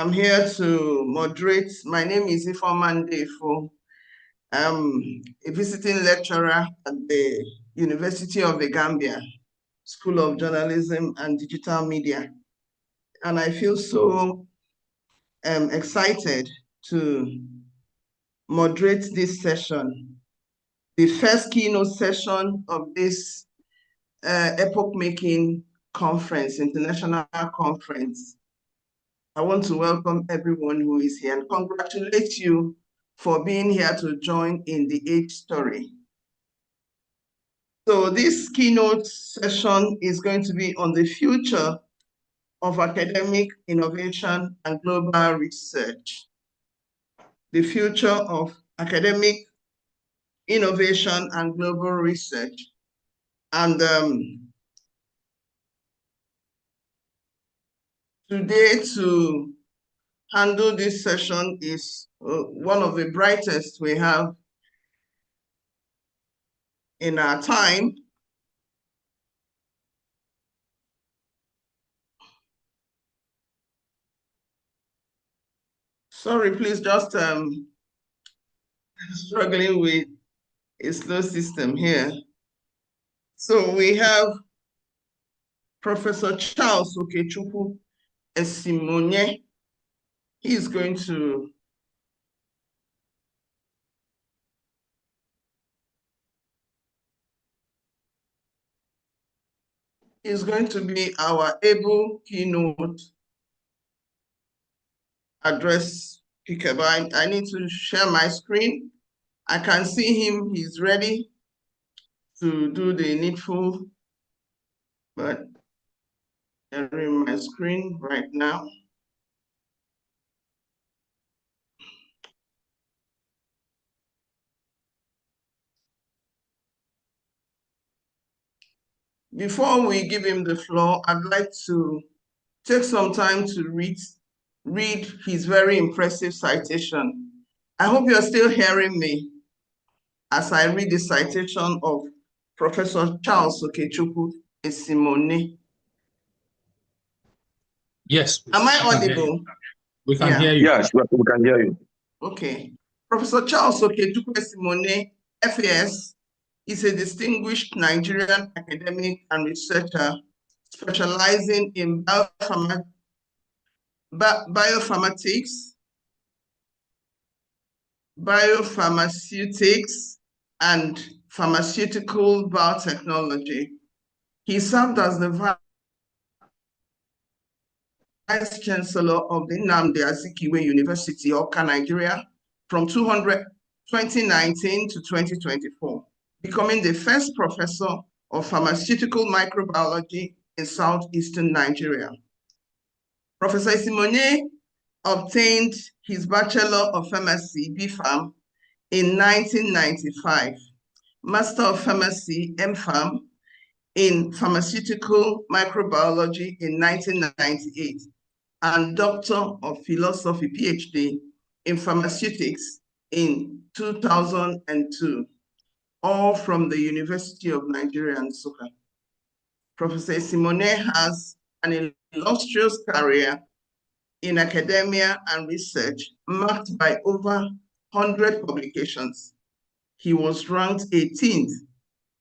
I'm here to moderate. My name is Esimone. I'm a visiting lecturer at the University of the Gambia, School of Journalism and Digital Media. And I feel so excited to moderate this session, the first keynote session of this epoch-making conference, international conference. I want to welcome everyone who is here and congratulate you for being here to join in the age story. So this keynote session is going to be on the future of academic innovation and global research. The future of academic innovation and global research. And today to handle this session is one of the brightest we have in our time. Sorry, please, just struggling with a slow system here. So we have Professor Charles Okechukwu Esimone. He's going to be our able keynote address speaker. But I need to share my screen. I can see him, he's ready to do the needful, but sharing my screen right now. Before we give him the floor, I'd like to take some time to read his very impressive citation. I hope you're still hearing me as I read the citation of Professor Charles Okechukwu Esimone. Yes. Am I audible? We can hear you. Yes, we can hear you. Okay. Professor Charles Okechukwu Esimone, FAS, is a distinguished Nigerian academic and researcher specializing in biopharmaceutics, and pharmaceutical biotechnology. He served as the Vice Chancellor of the Nnamdi Azikiwe University, Awka, Nigeria, from 2019 to 2024, becoming the first professor of pharmaceutical microbiology in southeastern Nigeria. Professor Esimone obtained his Bachelor of Pharmacy, BPharm, in 1995, Master of Pharmacy, MPharm, in Pharmaceutical Microbiology in 1998, and Doctor of Philosophy, PhD, in Pharmaceutics in 2002, all from the University of Nigeria, Nsukka. Professor Esimone has an illustrious career in academia and research marked by over 100 publications. He was ranked 18th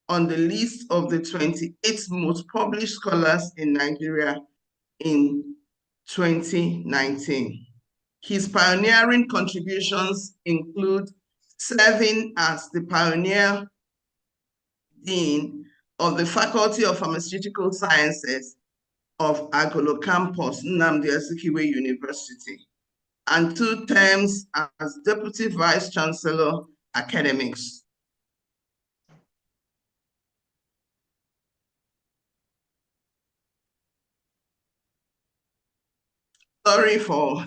on the list of the 28 most published scholars in Nigeria in 2019. His pioneering contributions include serving as the pioneer dean of the Faculty of Pharmaceutical Sciences of Agolo Campus, Nnamdi Azikiwe University, and 2 terms as Deputy Vice Chancellor, Academics. Sorry for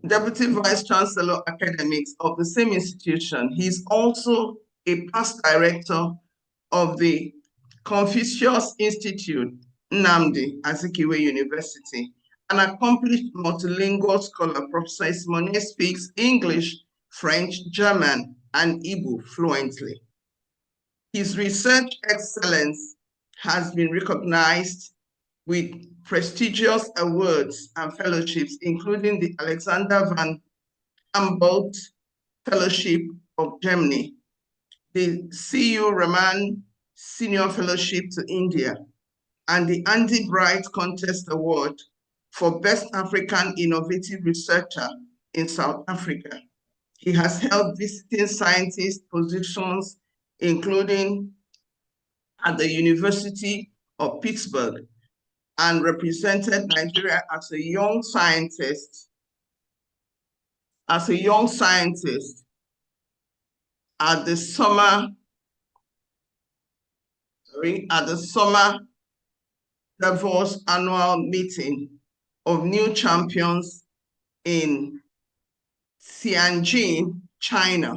Deputy Vice Chancellor, Academics of the same institution. He's also a past director of the Confucius Institute, Nnamdi Azikiwe University. An accomplished multilingual scholar, Professor Esimone speaks English, French, German, and Igbo fluently. His research excellence has been recognized with prestigious awards and fellowships, including the Alexander van Humboldt Fellowship of Germany, the C.U. Rahman Senior Fellowship to India, and the Andy Bright Contest Award for Best African Innovative Researcher in South Africa. He has held visiting scientist positions, including at the University of Pittsburgh, and represented Nigeria as a young scientist at the summer Davos annual meeting of new champions in Tianjin, China.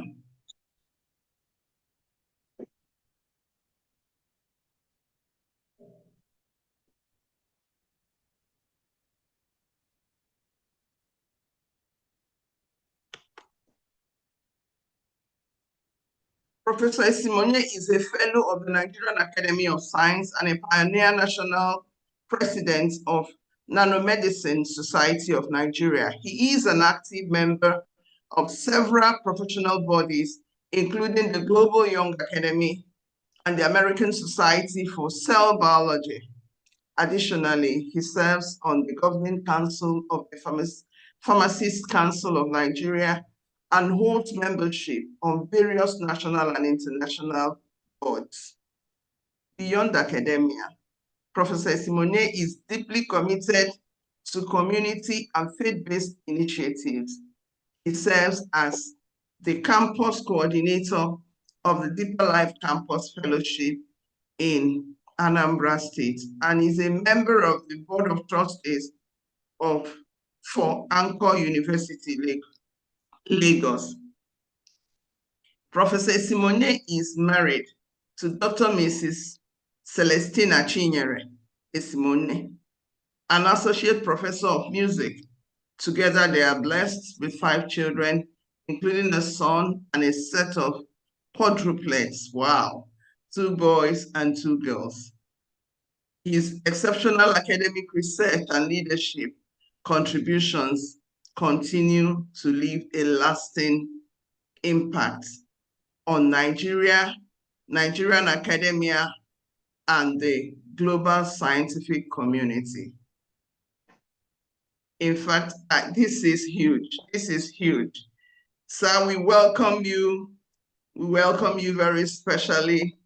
Professor Esimone is a fellow of the Nigerian Academy of Science and a pioneer national president of Nanomedicine Society of Nigeria. He is an active member of several professional bodies, including the Global Young Academy and the American Society for Cell Biology. Additionally, he serves on the Governing Council of the Pharmacists Council of Nigeria and holds membership on various national and international boards. Beyond academia, Professor Esimone is deeply committed to community and faith-based initiatives. He serves as the campus coordinator of the Deeper Life Campus Fellowship in Anambra State and is a member of the Board of Trustees for Anchor University, Lagos. Professor Esimone is married to Dr. Mrs. Celestina Chinyere Esimone, an associate professor of music. Together, they are blessed with 5 children, including a son and a set of quadruplets. Wow, 2 boys and 2 girls. His exceptional academic research and leadership contributions continue to leave a lasting impact on Nigeria, Nigerian academia, and the global scientific community. In fact, this is huge. This is huge. Sir, we welcome you. We welcome you very specially.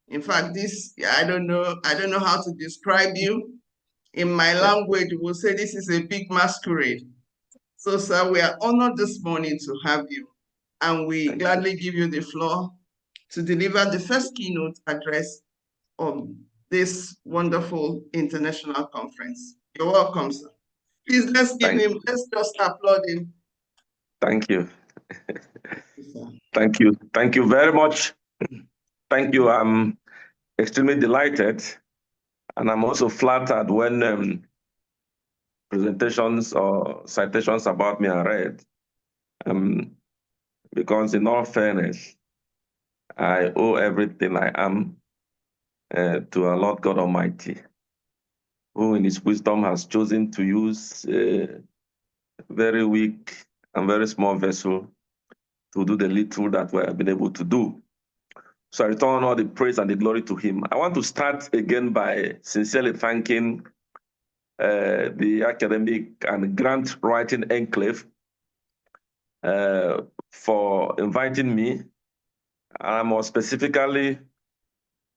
In fact, I don't know how to describe you. In my language, we'll say this is a big masquerade. So, sir, we are honored this morning to have you, and we gladly give you the floor to deliver the first keynote address of this wonderful international conference. You're welcome, sir. Please, let's just applaud him. Thank you. Thank you. Thank you very much. Thank you. I'm extremely delighted, and I'm also flattered when presentations or citations about me are read, because in all fairness, I owe everything I am to our Lord God Almighty, who in his wisdom has chosen to use a very weak and very small vessel to do the little that we have been able to do. So I return all the praise and the glory to him. I want to start again by sincerely thanking the academic and grant writing enclave for inviting me. I must specifically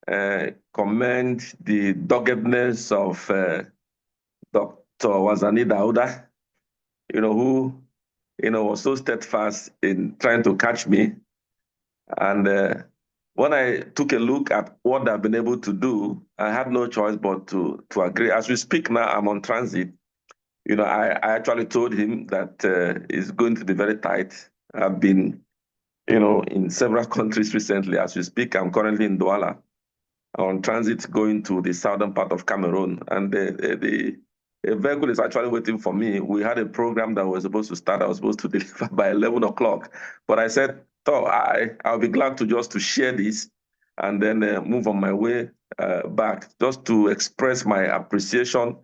commend the doggedness of Dr. Wazani Dauda, who was so steadfast in trying to catch me. And when I took a look at what I've been able to do, I had no choice but to agree. As we speak now, I'm on transit. I actually told him that it's going to be very tight. I've been, in several countries recently. As we speak, I'm currently in Douala on transit going to the southern part of Cameroon. And the vehicle is actually waiting for me. We had a program that was supposed to start. I was supposed to deliver by 11 o'clock. But I said, I'll be glad to share this and then move on my way back, just to express my appreciation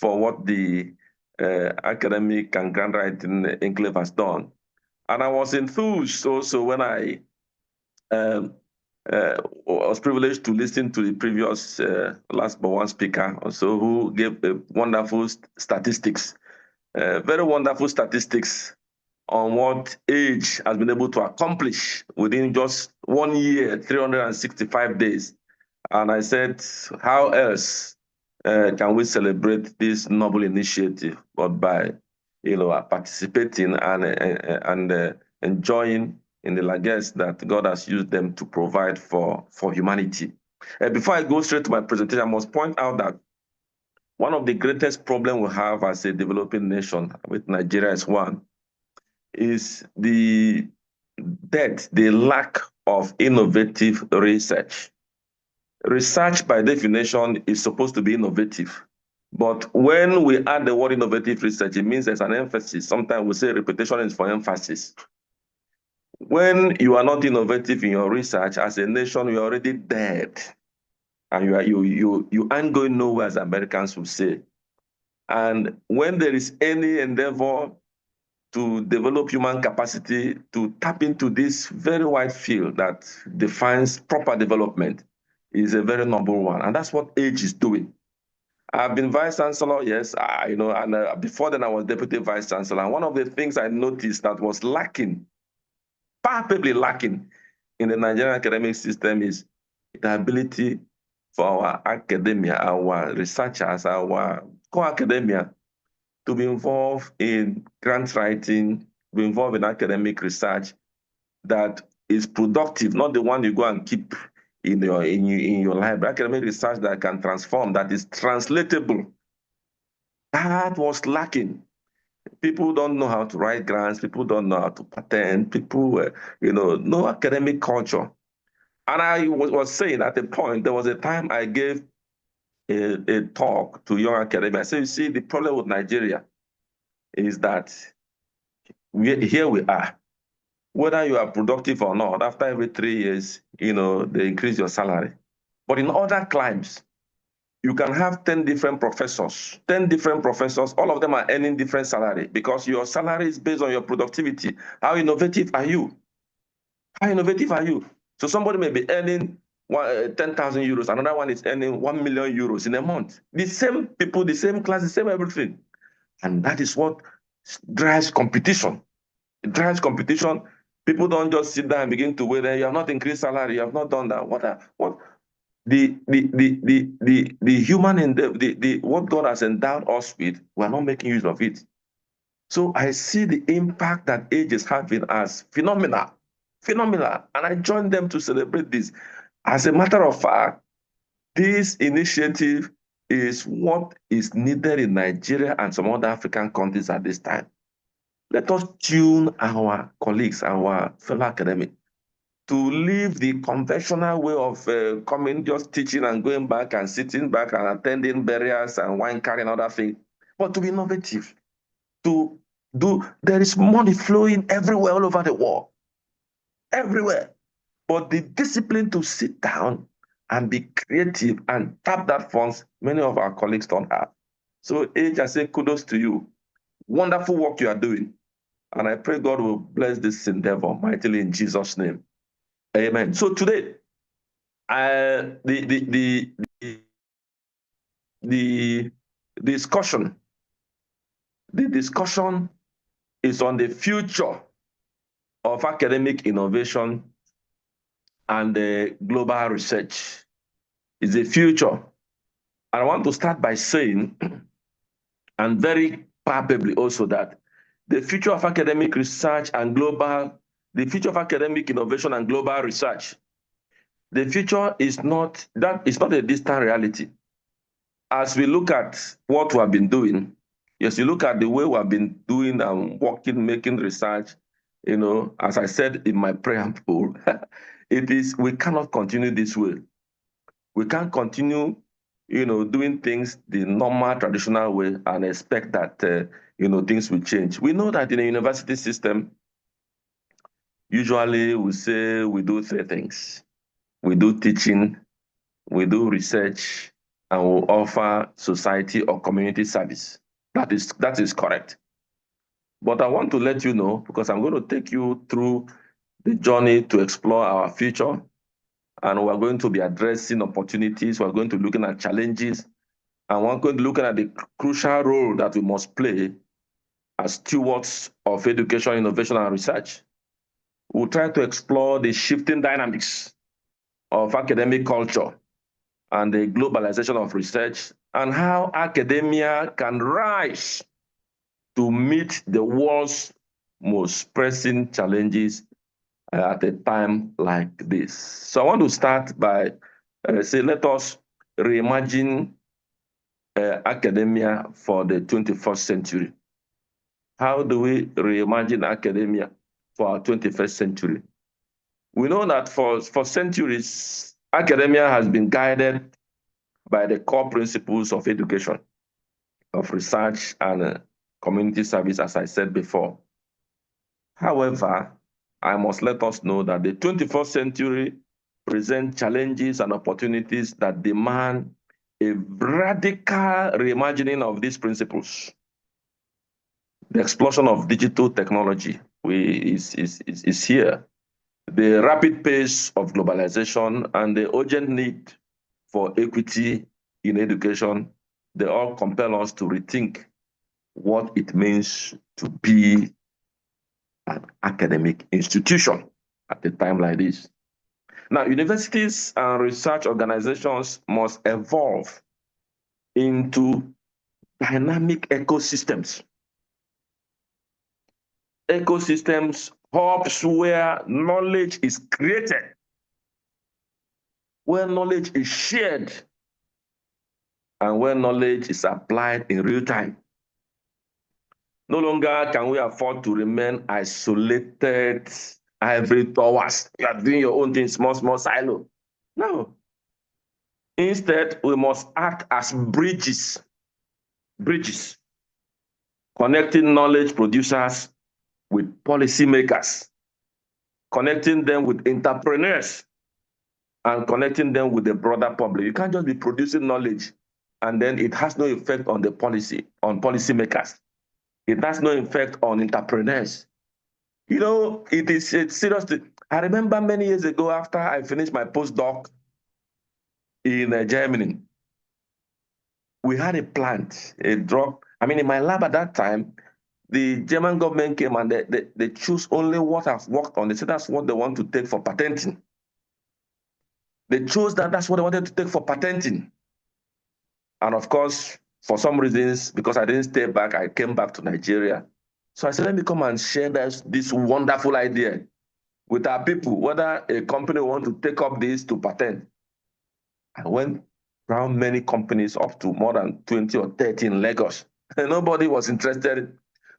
for what the academic and grant writing enclave has done. And I was enthused also when I was privileged to listen to the previous last but one speaker also, who gave wonderful statistics, very wonderful statistics on what age has been able to accomplish within just 1 year, 365 days. And I said, how else can we celebrate this noble initiative but by, participating and enjoying in the largesse that God has used them to provide for humanity. Before I go straight to my presentation, I must point out that one of the greatest problems we have as a developing nation with Nigeria is the lack of innovative research. Research, by definition, is supposed to be innovative. But when we add the word innovative research, it means there's an emphasis. Sometimes we say repetition is for emphasis. When you are not innovative in your research, as a nation, you're already dead. And you aren't going nowhere, as Americans would say. And when there is any endeavor to develop human capacity to tap into this very wide field that defines proper development, is a very noble one. And that's what age is doing. I've been vice chancellor, yes, and before then I was deputy vice chancellor. And one of the things I noticed that was lacking, palpably lacking in the Nigerian academic system is the ability for our academia, our researchers, our co-academia to be involved in grant writing, be involved in academic research that is productive, not the one you go and keep in your library. Academic research that can transform, that is translatable. That was lacking. People don't know how to write grants. People don't know how to patent. People, no academic culture. And I was saying at a point, there was a time I gave a talk to young academics. I said, you see, the problem with Nigeria is that here we are. Whether you are productive or not, after every 3 years, they increase your salary. But in other climes, you can have 10 different professors, all of them are earning different salary because your salary is based on your productivity. How innovative are you? How innovative are you? So somebody may be earning 10,000 euros, another one is earning 1 million euros in a month. The same people, the same class, the same everything. And that is what drives competition. It drives competition. People don't just sit down and begin to wait. You have not increased salary. You have not done that. What the human what God has endowed us with, we're not making use of it. So I see the impact that age is having as phenomenal, and I join them to celebrate this. As a matter of fact, this initiative is what is needed in Nigeria and some other African countries at this time. Let us tune our colleagues, our fellow academics, to leave the conventional way of coming, just teaching and going back and sitting back and attending burials and wine carrying and other things, but to be innovative, there is money flowing everywhere, all over the world, everywhere. But the discipline to sit down and be creative and tap that funds, many of our colleagues don't have. So age, I say kudos to you. Wonderful work you are doing. And I pray God will bless this endeavor mightily in Jesus' name. Amen. So today, the discussion is on the future of academic innovation and global research. It's a future. And I want to start by saying, and very palpably also, that the future of academic research and the future of academic innovation and global research, the future is not a distant reality. As we look at what we have been doing, yes, you look at the way we have been doing and working, making research, as I said in my preamble, we cannot continue this way. We can't continue, doing things the normal, traditional way and expect that, things will change. We know that in a university system, usually we say we do 3 things. We do teaching, we do research, and will offer society or community service. That is correct. But I want to let you know, because I'm going to take you through the journey to explore our future, and we're going to be addressing opportunities, we're going to be looking at challenges, and we're going to be looking at the crucial role that we must play as stewards of education, innovation, and research. We'll try to explore the shifting dynamics of academic culture and the globalization of research, and how academia can rise to meet the world's most pressing challenges at a time like this. So I want to start by saying, let us reimagine academia for the 21st century. How do we reimagine academia for our 21st century? We know that for centuries, academia has been guided by the core principles of education, of research, and community service, as I said before. However, I must let us know that the 21st century presents challenges and opportunities that demand a radical reimagining of these principles. The explosion of digital technology is here. The rapid pace of globalization and the urgent need for equity in education, they all compel us to rethink what it means to be an academic institution at a time like this. Now, universities and research organizations must evolve into dynamic ecosystems. Ecosystems, hubs where knowledge is created, where knowledge is shared, and where knowledge is applied in real time. No longer can we afford to remain isolated ivory towers. You are doing your own thing, small silo. No. Instead, we must act as bridges, connecting knowledge producers with policymakers, connecting them with entrepreneurs, and connecting them with the broader public. You can't just be producing knowledge and then it has no effect on the policy, on policymakers. It has no effect on entrepreneurs. You know, it's serious. I remember many years ago after I finished my postdoc in Germany, we had a plant, a drug. I mean, in my lab at that time, the German government came and they choose only what I've worked on. They said that's what they want to take for patenting. They chose that's what they wanted to take for patenting. And of course, for some reasons, because I didn't stay back, I came back to Nigeria. So I said, let me come and share this wonderful idea with our people, whether a company wants to take up this to patent. I went around many companies, up to more than 20 or 30 in Lagos. And nobody was interested.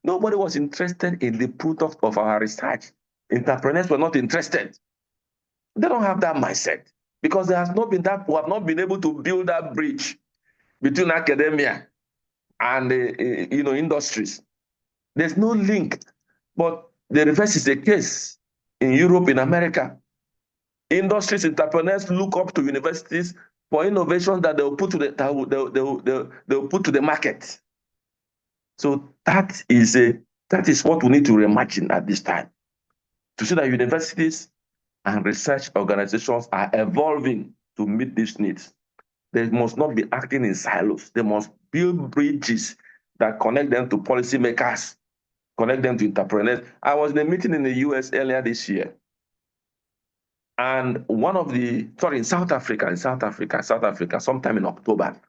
Nobody was interested in the product of our research. Entrepreneurs were not interested. They don't have that mindset because there has not been that, we have not been able to build that bridge between academia and industries. There's no link. But the reverse is the case in Europe, in America. Industries, entrepreneurs look up to universities for innovations that they'll put to they'll put to the market. So that is what we need to reimagine at this time, to see that universities and research organizations are evolving to meet these needs. They must not be acting in silos. They must build bridges that connect them to policymakers, connect them to entrepreneurs. I was in a meeting in the US earlier this year. And in South Africa, sometime in October,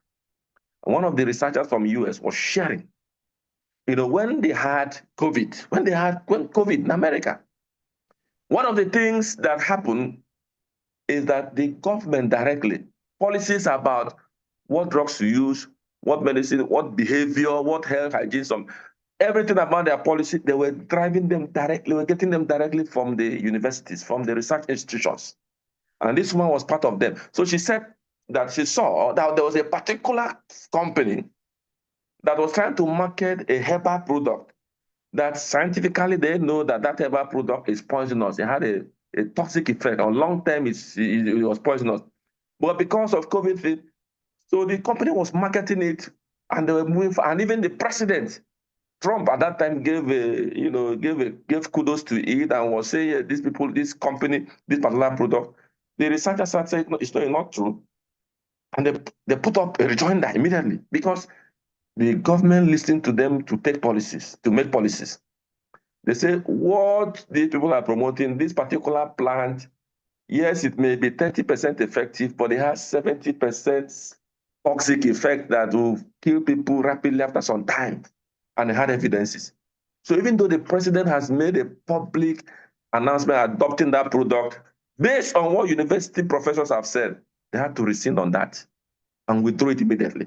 one of the researchers from US was sharing, when they had COVID in America, one of the things that happened is that the government directly, policies about what drugs to use, what medicine, what behavior, what health hygiene, everything about their policy, they were driving them directly, were getting them directly from the universities, from the research institutions. And this woman was part of them. So she said that she saw that there was a particular company that was trying to market a herbal product that scientifically they know that herbal product is poisonous. It had a toxic effect. On long term, it was poisonous. But because of COVID, So the company was marketing it, and they were moving for, and even the president, Trump at that time gave kudos to it and was saying, yeah, these people, this company, this particular product. The researchers said it's not true. And they put up a rejoinder immediately because the government listened to them to make policies. They say what these people are promoting, this particular plant, yes, it may be 30% effective, but it has 70% toxic effect that will kill people rapidly after some time. And they had evidences. So even though the president has made a public announcement adopting that product, based on what university professors have said, they had to rescind on that and withdraw it immediately.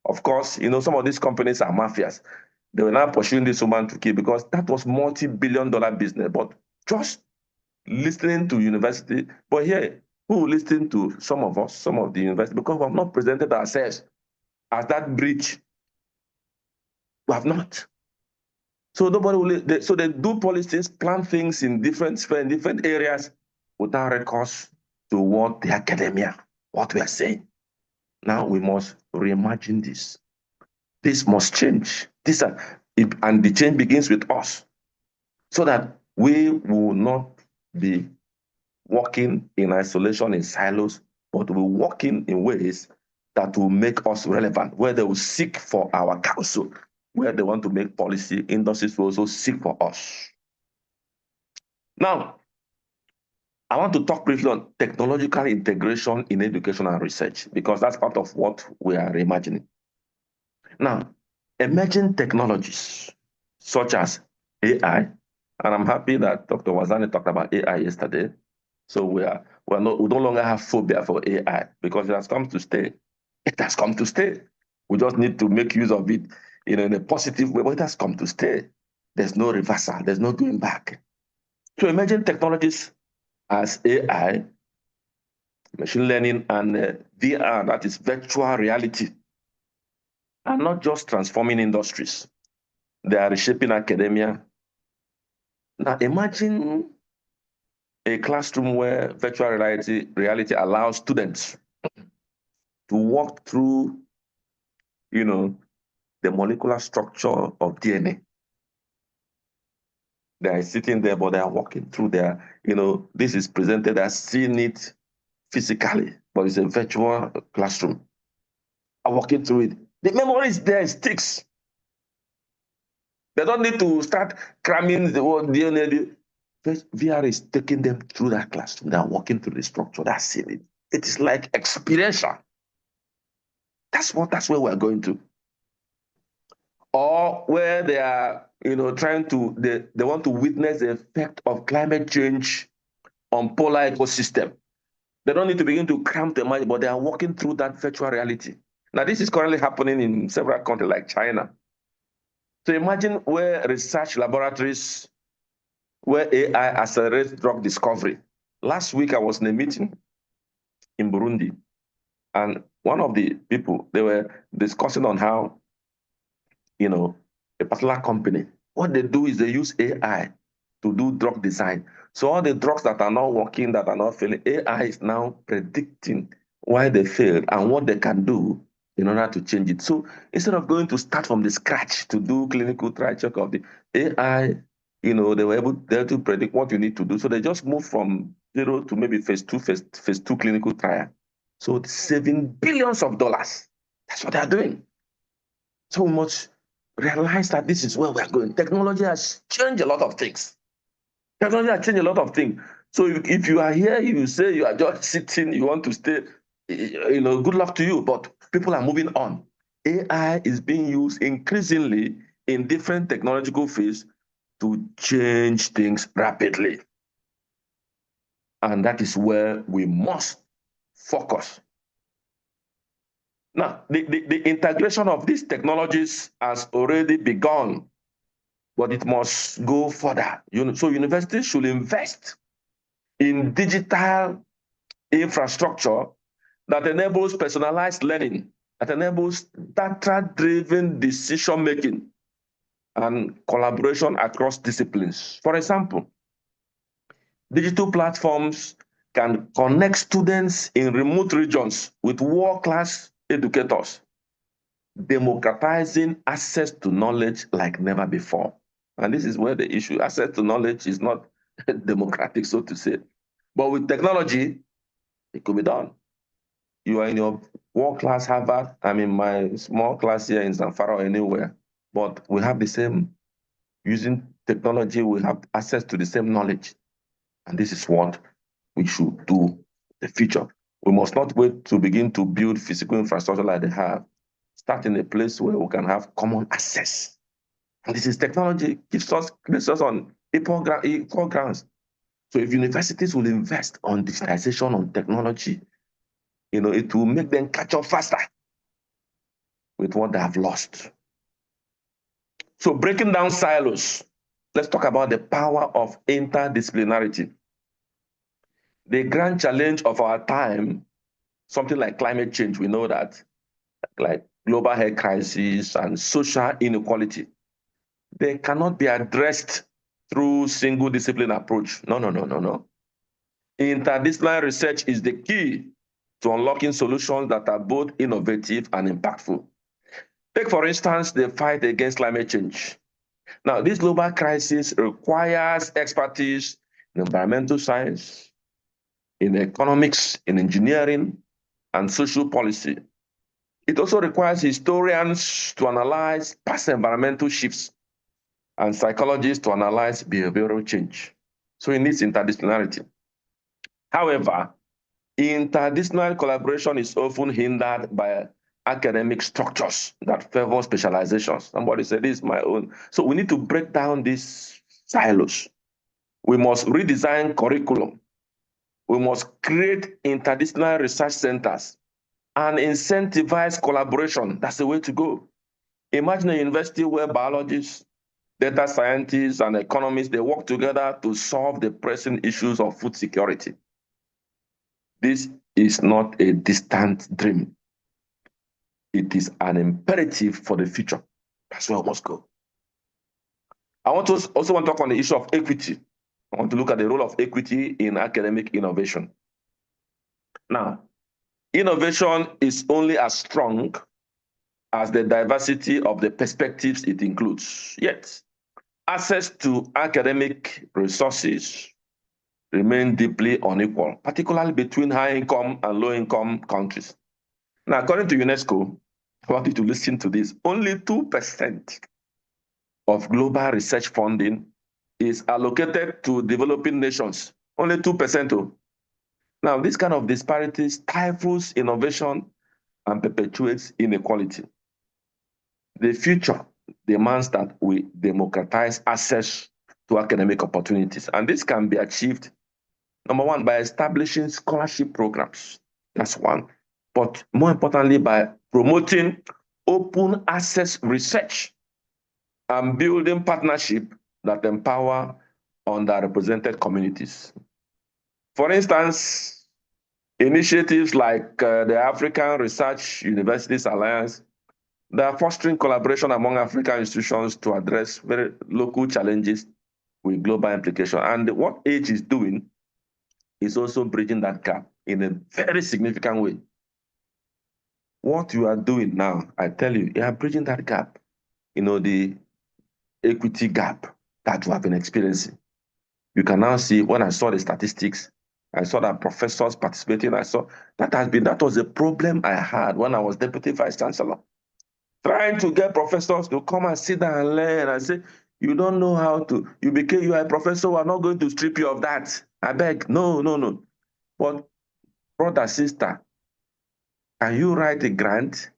Of course, some of these companies are mafias. They were now pursuing this woman to kill because that was multi-billion-dollar business. But just listening to university, but here, who will listen to some of us, some of the university, because we have not presented ourselves as that bridge. We have not. So nobody will. So they do policies, plan things in different areas without recourse to what the academia, what we are saying. Now we must reimagine this. This must change. And the change begins with us, so that we will not be working in isolation in silos, but we're working in ways that will make us relevant, where they will seek for our counsel, where they want to make policy, industries will also seek for us. Now, I want to talk briefly on technological integration in education and research, because that's part of what we are reimagining. Now, emerging technologies such as AI, and I'm happy that Dr. Wazani talked about AI yesterday. So we no longer have phobia for AI because it has come to stay. It has come to stay. We just need to make use of it, in a positive way, but it has come to stay. There's no reversal. There's no going back. So emerging technologies as AI, machine learning, and VR, that is virtual reality, are not just transforming industries. They are reshaping academia. Now imagine a classroom where virtual reality allows students to walk through, the molecular structure of DNA. They are sitting there, but they are walking through there. This is presented as seeing it physically, but it's a virtual classroom. I'm walking through it. The memory is there, it sticks. They don't need to start cramming the word DNA. VR is taking them through that classroom. They are walking through the structure. That's seeing it. It is like experiential. That's where we're going to. Or where they are, they want to witness the effect of climate change on polar ecosystem. They don't need to begin to cram the mind, but they are walking through that virtual reality. Now, this is currently happening in several countries like China. So imagine where research laboratories, where AI accelerates drug discovery. Last week, I was in a meeting in Burundi, and one of the people, they were discussing on how, a particular company, what they do is they use AI to do drug design. So all the drugs that are not working, that are not failing, AI is now predicting why they failed and what they can do in order to change it. So instead of going to start from the scratch to do clinical trial check of the AI, they were able to predict what you need to do. So they just moved from 0 to maybe phase 2 clinical trial. So it's saving billions of dollars. That's what they're doing. So we must realize that this is where we're going. Technology has changed a lot of things. Technology has changed a lot of things. So if you are here, you say you are just sitting, you want to stay, good luck to you. But people are moving on. AI is being used increasingly in different technological fields to change things rapidly. And that is where we must focus. Now, the integration of these technologies has already begun, but it must go further. So universities should invest in digital infrastructure that enables personalized learning, that enables data-driven decision-making and collaboration across disciplines. For example, digital platforms can connect students in remote regions with world-class educators, democratizing access to knowledge like never before. And this is where the issue, access to knowledge is not democratic, so to say. But with technology, it could be done. You are in your world-class Harvard, I'm in my small class here in Zamfara or anywhere, but we have the same, using technology, we have access to the same knowledge. And this is what we should do in the future. We must not wait to begin to build physical infrastructure like they have. Start in a place where we can have common access. And this is technology, gives us on equal grounds. So if universities will invest on digitization, on technology, it will make them catch up faster with what they have lost. So breaking down silos, let's talk about the power of interdisciplinarity. The grand challenge of our time, something like climate change, we know that, like global health crisis and social inequality, they cannot be addressed through single discipline approach. No. Interdisciplinary research is the key to unlocking solutions that are both innovative and impactful. Take, for instance, the fight against climate change. Now, this global crisis requires expertise in environmental science, in economics, in engineering, and social policy. It also requires historians to analyze past environmental shifts and psychologists to analyze behavioral change. So it needs interdisciplinarity. However, interdisciplinary collaboration is often hindered by academic structures that favor specializations. Somebody said, this is my own. So we need to break down these silos. We must redesign curriculum. We must create interdisciplinary research centers and incentivize collaboration. That's the way to go. Imagine a university where biologists, data scientists, and economists, they work together to solve the pressing issues of food security. This is not a distant dream. It is an imperative for the future. That's where we must go. I also want to talk on the issue of equity. I want to look at the role of equity in academic innovation. Now, innovation is only as strong as the diversity of the perspectives it includes. Yet, access to academic resources remain deeply unequal, particularly between high-income and low-income countries. Now, according to UNESCO, I want you to listen to this, only 2% of global research funding is allocated to developing nations. Only 2%. Oh. Now, this kind of disparity stifles innovation and perpetuates inequality. The future demands that we democratize access to academic opportunities. And this can be achieved, number one, by establishing scholarship programs. That's one. But more importantly, by promoting open access research and building partnerships that empower underrepresented communities. For instance, initiatives like the African Research Universities Alliance, they are fostering collaboration among African institutions to address very local challenges with global implication. And what AGE is doing is also bridging that gap in a very significant way. What you are doing now, I tell you, you are bridging that gap, the equity gap that you have been experiencing. You can now see, when I saw the statistics, I saw that professors participating, that was a problem I had when I was Deputy Vice Chancellor. Trying to get professors to come and sit down and learn and say, you don't know how to, you are a professor, we're not going to strip you of that. I beg, no. But brother, sister, can you write a grant?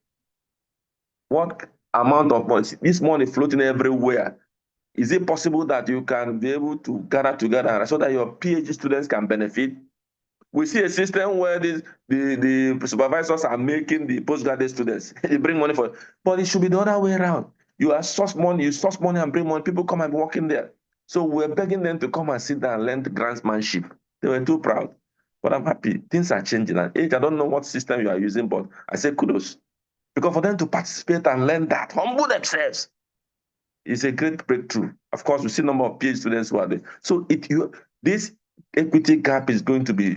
What amount of money? This money floating everywhere. Is it possible that you can be able to gather together so that your PhD students can benefit? We see a system where the supervisors are making the postgraduate students. They bring money for it. But it should be the other way around. You source money and bring money. People come and be working there. So we're begging them to come and sit down and learn the grantsmanship. They were too proud. But I'm happy. Things are changing. And I don't know what system you are using, but I say kudos. Because for them to participate and learn that, humble themselves, is a great breakthrough. Of course, we see a number of PhD students who are there. So this equity gap is going to be,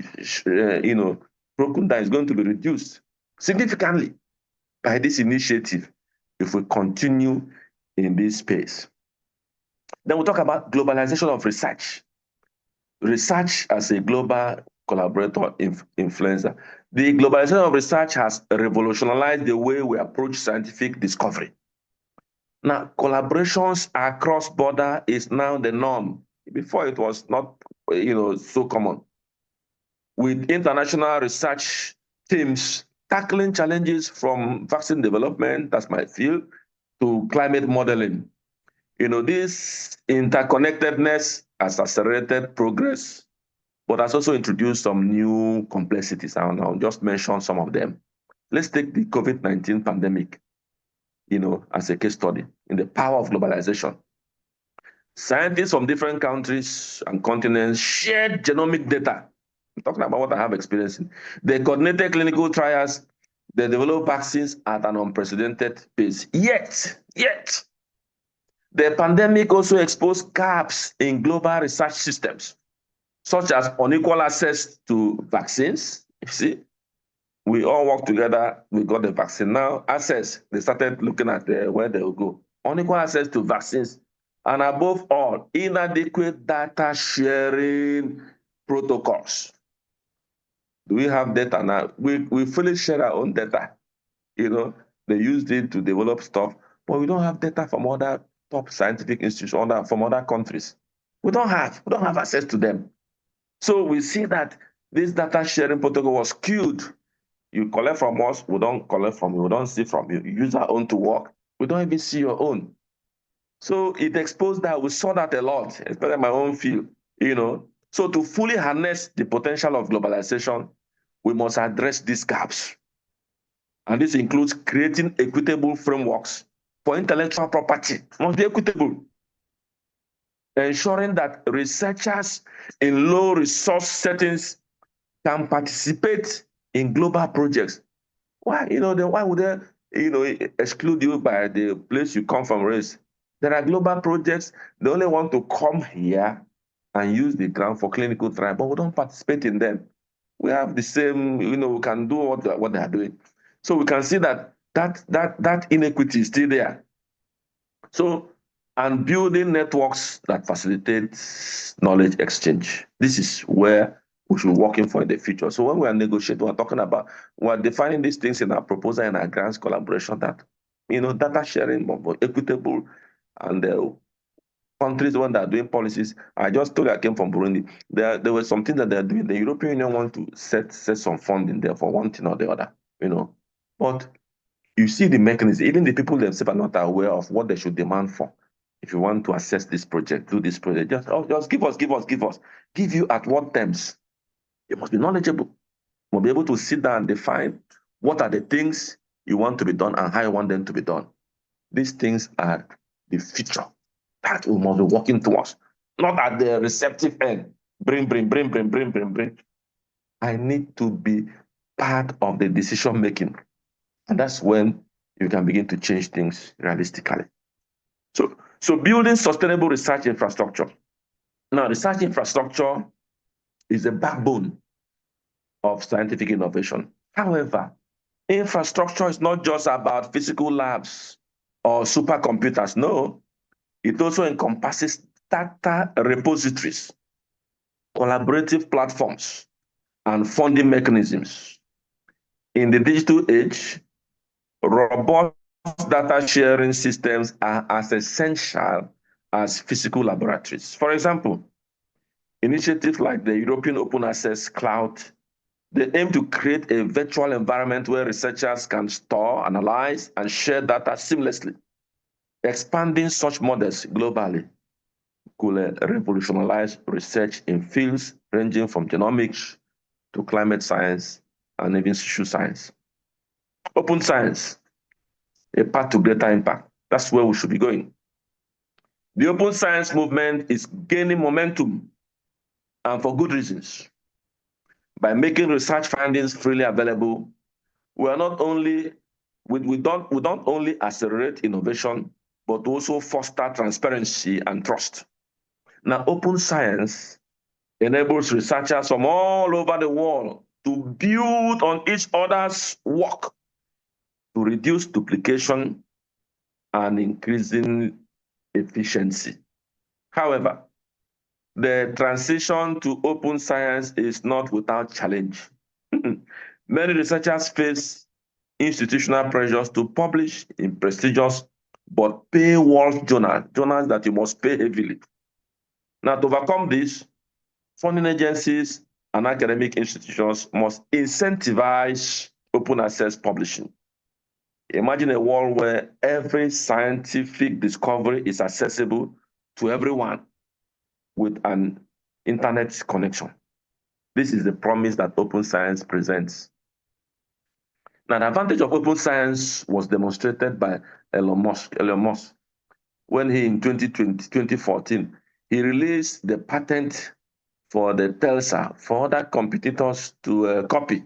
broken down, is going to be reduced significantly. by this initiative if we continue in this space. Then we'll talk about globalization of research. Research as a global collaborator influencer. The globalization of research has revolutionized the way we approach scientific discovery. Now, collaborations across border is now the norm. Before it was not, so common. With international research teams tackling challenges from vaccine development, that's my field, to climate modeling. This interconnectedness has accelerated progress, but has also introduced some new complexities. I'll just mention some of them. Let's take the COVID-19 pandemic, as a case study in the power of globalization. Scientists from different countries and continents shared genomic data. I'm talking about what I have experience in. They coordinated clinical trials. They developed vaccines at an unprecedented pace. Yet, the pandemic also exposed gaps in global research systems, such as unequal access to vaccines. You see, we all work together, we got the vaccine. Now, access, they started looking at where they will go. Unequal access to vaccines, and above all, inadequate data sharing protocols. Do we have data now? We fully share our own data. They used it to develop stuff, but we don't have data from other top scientific institutions from other countries. We don't have access to them. So we see that this data sharing protocol was skewed. You collect from us, we don't collect from you, we don't see from you. You use our own to work, we don't even see your own. So it exposed that. We saw that a lot, especially in my own field. So to fully harness the potential of globalization, we must address these gaps. And this includes creating equitable frameworks for intellectual property. It must be equitable. Ensuring that researchers in low resource settings can participate in global projects. Why? Why would they, exclude you by the place you come from, race? There are global projects. They only want to come here and use the ground for clinical trial, but we don't participate in them. We have the same, we can do what they are doing. So we can see that inequity is still there. So, and building networks that facilitate knowledge exchange. This is where we should be working for in the future. So when we are negotiating, we're talking about, we're defining these things in our proposal and our grants collaboration that, data sharing, equitable, and countries when they're doing policies. I just told you I came from Burundi. There was something that they're doing. The European Union want to set some funding there for one thing or the other, But you see the mechanism, even the people themselves are not aware of what they should demand for. If you want to assess this project, do this project, just give us. Give you at what terms? You must be knowledgeable. You must be able to sit down and define what are the things you want to be done and how you want them to be done. These things are the future that we must be working towards, not at the receptive end. Bring. I need to be part of the decision making. And that's when you can begin to change things realistically. So building sustainable research infrastructure. Now, research infrastructure is the backbone of scientific innovation. However, infrastructure is not just about physical labs or supercomputers. No, it also encompasses data repositories, collaborative platforms, and funding mechanisms. In the digital age, robust data sharing systems are as essential as physical laboratories. For example, initiatives like the European Open Access Cloud, they aim to create a virtual environment where researchers can store, analyze, and share data seamlessly. Expanding such models globally could revolutionize research in fields ranging from genomics to climate science and even social science. Open science, a path to greater impact. That's where we should be going. The open science movement is gaining momentum, and for good reasons. By making research findings freely available, we don't only accelerate innovation, but also foster transparency and trust. Now, open science enables researchers from all over the world to build on each other's work, to reduce duplication and increasing efficiency. However, the transition to open science is not without challenge. Many researchers face institutional pressures to publish in prestigious but paywall journals that you must pay heavily. Now, to overcome this, funding agencies and academic institutions must incentivize open access publishing. Imagine a world where every scientific discovery is accessible to everyone with an internet connection. This is the promise that open science presents. Now, the advantage of open science was demonstrated by Elon Musk, when he, in 2014, he released the patent for the Tesla for other competitors to copy.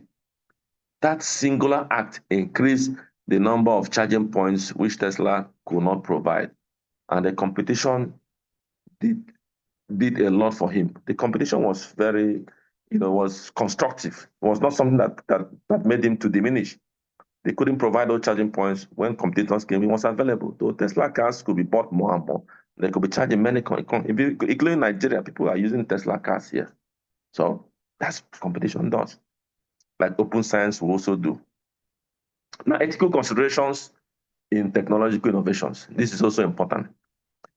That singular act increased the number of charging points which Tesla could not provide. And the competition did a lot for him. The competition was very, was constructive. It was not something that made him to diminish. They couldn't provide those charging points when competitors came. It was available. Though Tesla cars could be bought more and more. They could be charging many, including Nigeria. People are using Tesla cars here. So that's what competition does. Like open science will also do. Now, ethical considerations in technological innovations. This is also important.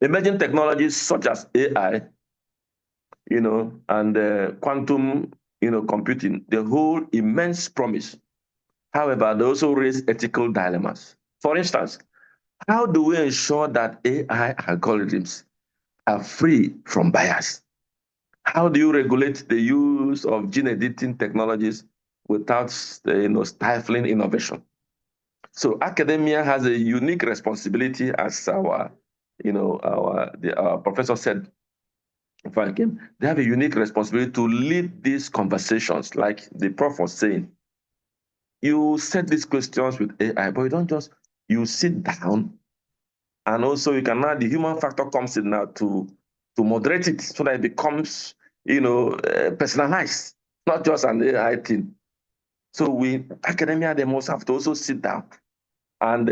Emerging technologies such as AI, and quantum, computing, they hold immense promise. However, they also raise ethical dilemmas. For instance, how do we ensure that AI algorithms are free from bias? How do you regulate the use of gene editing technologies without, stifling innovation? So academia has a unique responsibility, as our professor said before I came. They have a unique responsibility to lead these conversations, like the prof was saying. You set these questions with AI, but you don't just, you sit down, and also you can now, the human factor comes in now to moderate it so that it becomes, personalized, not just an AI thing. So academia, they must have to also sit down and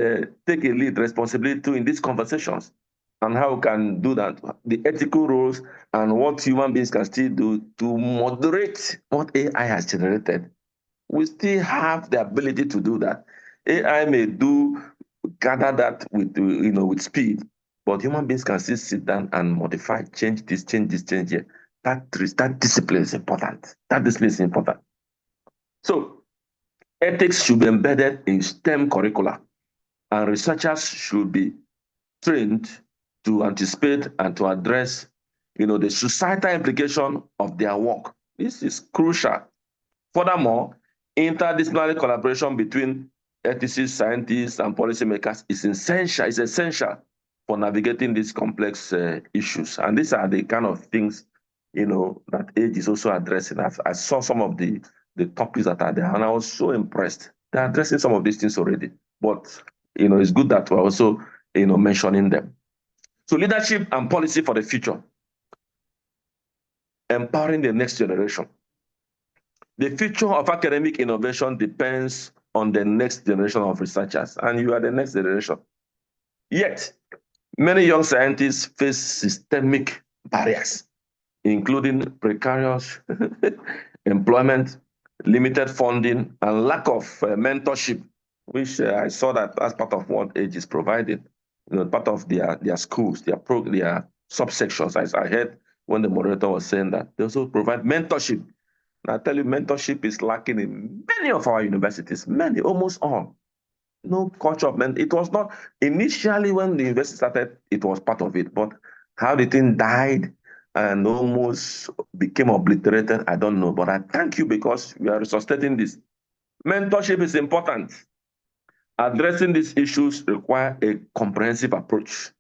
take a lead responsibility in these conversations, and how we can do that, the ethical roles, and what human beings can still do to moderate what AI has generated. We still have the ability to do that. AI may gather that with speed, but human beings can still sit down and modify, change this here. That discipline is important. That discipline is important. So ethics should be embedded in STEM curricula, and researchers should be trained to anticipate and to address, the societal implication of their work. This is crucial. Furthermore, interdisciplinary collaboration between ethicists, scientists, and policymakers is essential. It's essential for navigating these complex issues. And these are the kind of things, that AGE is also addressing. I saw some of the topics that are there, and I was so impressed. They're addressing some of these things already. But, it's good that we're also, mentioning them. So leadership and policy for the future. Empowering the next generation. The future of academic innovation depends on the next generation of researchers, and you are the next generation. Yet, many young scientists face systemic barriers, including precarious employment, limited funding, and lack of mentorship, which I saw that as part of what AGE is providing, part of their schools, their subsections. As I heard when the moderator was saying that, they also provide mentorship. And I tell you, mentorship is lacking in many of our universities, almost all. No culture of mentorship. It was not, initially when the university started, it was part of it, but how the thing died and almost became obliterated, I don't know. But I thank you because we are resuscitating this. Mentorship is important. Addressing these issues require a comprehensive approach.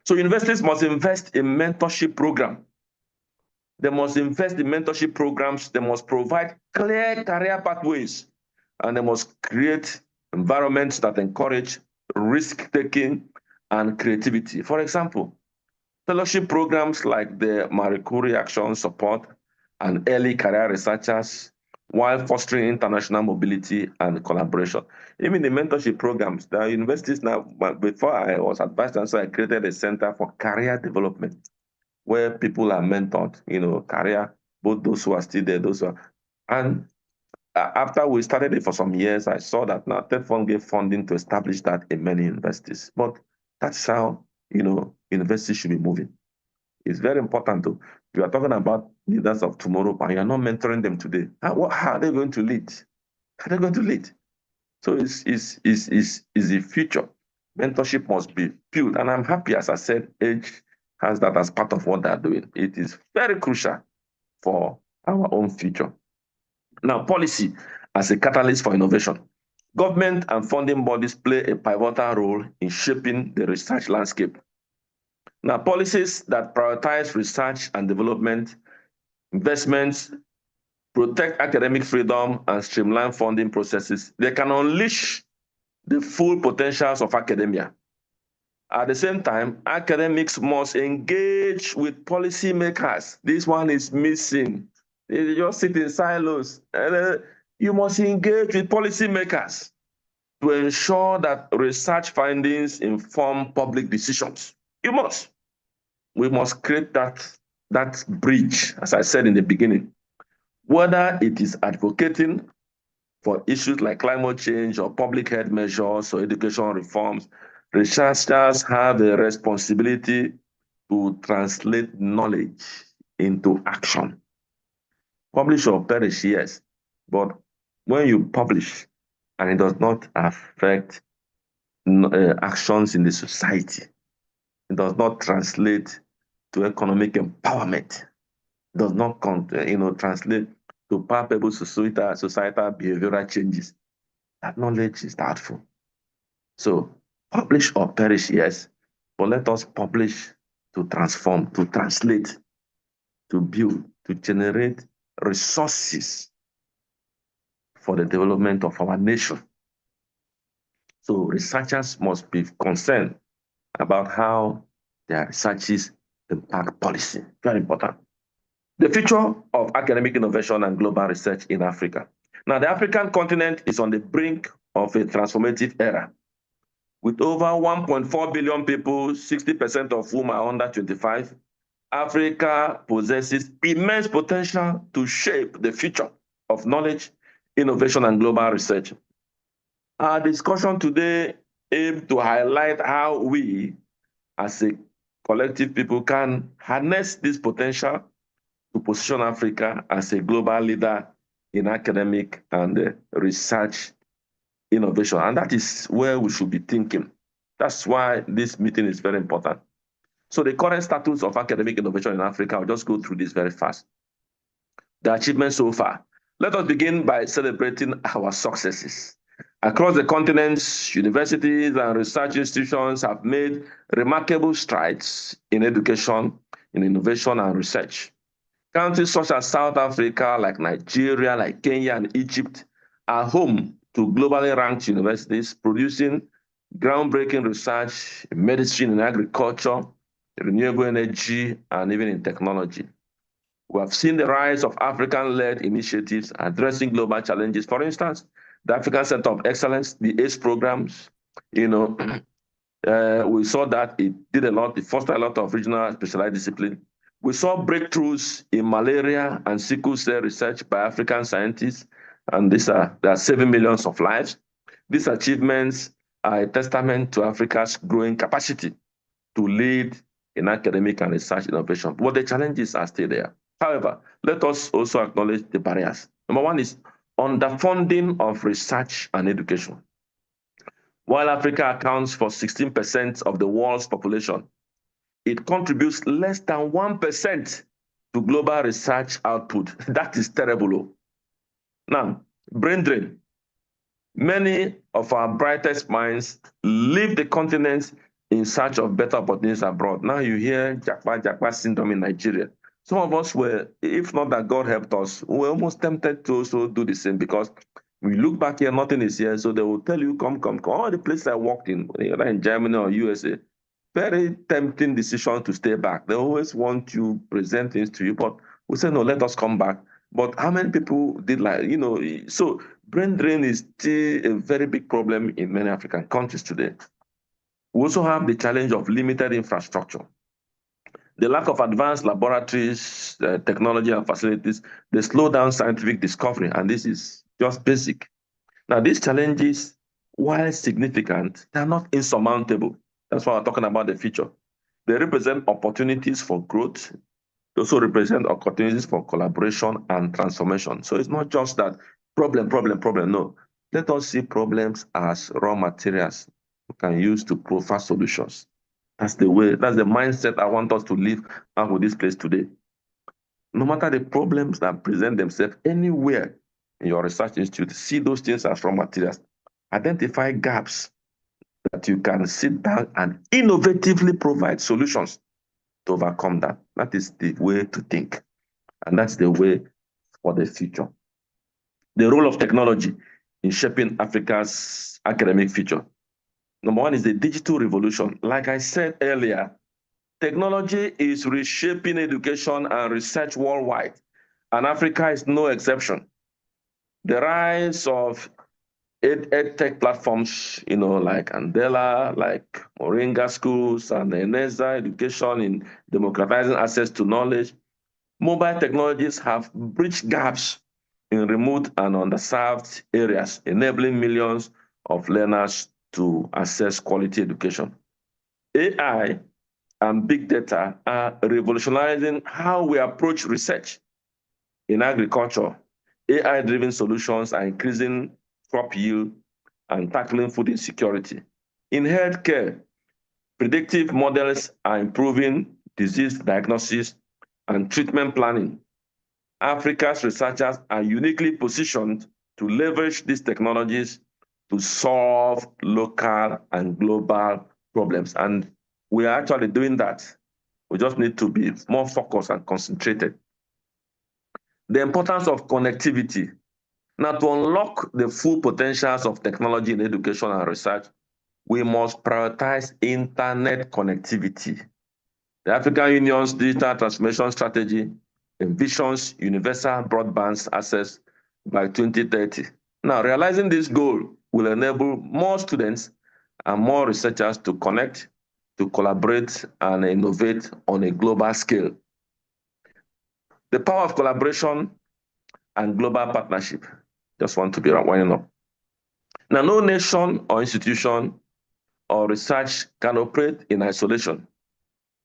So universities must invest in mentorship program. They must invest in mentorship programs. They must provide clear career pathways, and they must create environments that encourage risk-taking and creativity. For example, fellowship programs like the Marie Curie Action Support and early career researchers while fostering international mobility and collaboration. Even the mentorship programs, the universities now, before I was at Vice Chancellor, I created a center for career development where people are mentored, career, both those who are still there, those who are, and after we started it for some years, I saw that now TEDfund gave funding to establish that in many universities. But that's how, universities should be moving. It's very important to, you are talking about leaders of tomorrow, but you're not mentoring them today. How are they going to lead? How are they going to lead? So it's the future. Mentorship must be built. And I'm happy, as I said, Age has that as part of what they're doing. It is very crucial for our own future. Now, policy as a catalyst for innovation. Government and funding bodies play a pivotal role in shaping the research landscape. Now, policies that prioritize research and development, investments, protect academic freedom, and streamline funding processes, they can unleash the full potentials of academia. At the same time, academics must engage with policymakers. This one is missing. They just sit in silos. You must engage with policymakers to ensure that research findings inform public decisions. You must. We must create that bridge, as I said in the beginning. Whether it is advocating for issues like climate change or public health measures or education reforms, researchers have a responsibility to translate knowledge into action. Publish or perish, yes, but when you publish and it does not affect actions in the society, it does not translate to economic empowerment, it does not translate to palpable societal behavioral changes, that knowledge is doubtful. So publish or perish, yes, but let us publish to transform, to translate, to build, to generate resources for the development of our nation. So researchers must be concerned about how their researches impact policy. Very important. The future of academic innovation and global research in Africa. Now, the African continent is on the brink of a transformative era. With over 1.4 billion people, 60% of whom are under 25, Africa possesses immense potential to shape the future of knowledge, innovation, and global research. Our discussion today aims to highlight how we, as a collective people, can harness this potential to position Africa as a global leader in academic and research innovation. And that is where we should be thinking. That's why this meeting is very important. So the current status of academic innovation in Africa, I'll just go through this very fast. The achievements so far. Let us begin by celebrating our successes. Across the continents, universities and research institutions have made remarkable strides in education, in innovation and research. Countries such as South Africa, like Nigeria, like Kenya and Egypt are home to globally ranked universities producing groundbreaking research in medicine, in agriculture, renewable energy, and even in technology. We have seen the rise of African-led initiatives addressing global challenges. For instance, the African Center of Excellence, the ACE programs, we saw that it did a lot, it fostered a lot of regional specialized discipline. We saw breakthroughs in malaria and sickle cell research by African scientists, and they are saving millions of lives. These achievements are a testament to Africa's growing capacity to lead in academic and research innovation. But the challenges are still there. However, let us also acknowledge the barriers. Number one is underfunding of research and education. While Africa accounts for 16% of the world's population, it contributes less than 1% to global research output. That is terrible. Now, brain drain. Many of our brightest minds leave the continent in search of better opportunities abroad. Now you hear Japa syndrome in Nigeria. Some of us were, if not that God helped us, we were almost tempted to also do the same, because we look back here, nothing is here. So they will tell you, come. All the places I worked in, whether in Germany or USA, very tempting decision to stay back. They always want you, present things to you, but we say, no, let us come back. But how many people did so brain drain is still a very big problem in many African countries today. We also have the challenge of limited infrastructure. The lack of advanced laboratories, technology, and facilities, they slow down scientific discovery, and this is just basic. Now, these challenges, while significant, they are not insurmountable. That's why we're talking about the future. They represent opportunities for growth. They also represent opportunities for collaboration and transformation. So it's not just that problem. No. Let us see problems as raw materials we can use to provide solutions. That's the way, that's the mindset I want us to live out with this place today. No matter the problems that present themselves anywhere in your research institute, see those things as raw materials. Identify gaps that you can sit down and innovatively provide solutions to overcome that. That is the way to think. And that's the way for the future. The role of technology in shaping Africa's academic future. Number one is the digital revolution. Like I said earlier, technology is reshaping education and research worldwide, and Africa is no exception. The rise of EdTech platforms, like Andela, like Moringa schools, and Eneza education in democratizing access to knowledge. Mobile technologies have bridged gaps in remote and underserved areas, enabling millions of learners to access quality education. AI and big data are revolutionizing how we approach research. In agriculture, AI-driven solutions are increasing crop yield and tackling food insecurity. In healthcare, predictive models are improving disease diagnosis and treatment planning. Africa's researchers are uniquely positioned to leverage these technologies to solve local and global problems. And we are actually doing that. We just need to be more focused and concentrated. The importance of connectivity. Now, to unlock the full potentials of technology in education and research, we must prioritize internet connectivity. The African Union's digital transformation strategy envisions universal broadband access by 2030. Now, realizing this goal will enable more students and more researchers to connect, to collaborate, and innovate on a global scale. The power of collaboration and global partnership. Just want to be winding up. Now, no nation or institution or research can operate in isolation.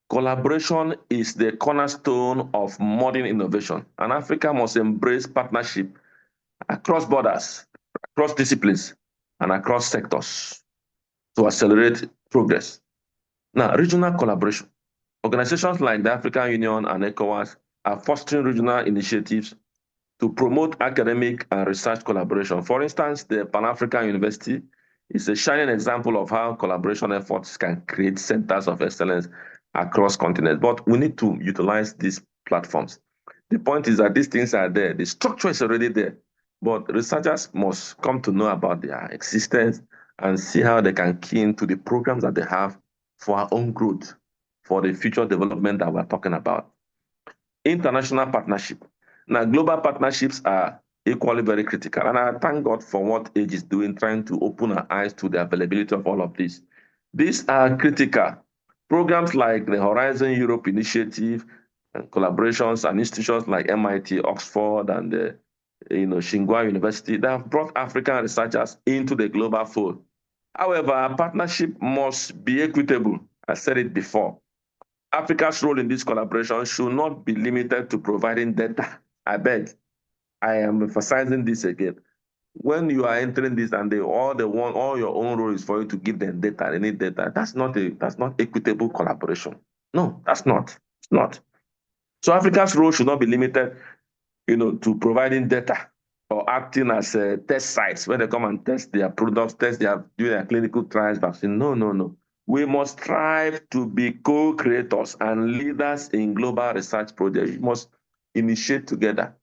Collaboration is the cornerstone of modern innovation, and Africa must embrace partnership across borders, across disciplines, and across sectors to accelerate progress. Now, regional collaboration. Organizations like the African Union and ECOWAS are fostering regional initiatives to promote academic and research collaboration. For instance, the Pan-African University is a shining example of how collaboration efforts can create centers of excellence across continents. But we need to utilize these platforms. The point is that these things are there. The structure is already there. But researchers must come to know about their existence and see how they can key into the programs that they have for our own growth, for the future development that we're talking about. International partnership. Now, global partnerships are equally very critical. And I thank God for what AGE is doing, trying to open our eyes to the availability of all of this. These are critical. Programs like the Horizon Europe Initiative and collaborations and institutions like MIT, Oxford, and Tsinghua University that have brought African researchers into the global fold. However, our partnership must be equitable. I said it before. Africa's role in this collaboration should not be limited to providing data. I beg. I am emphasizing this again. When you are entering this and all your own role is for you to give them data, they need data. That's not equitable collaboration. No, that's not. It's not. So Africa's role should not be limited, to providing data or acting as test sites when they come and test their products, do their clinical trials, vaccine. No. We must strive to be co-creators and leaders in global research projects. We must initiate together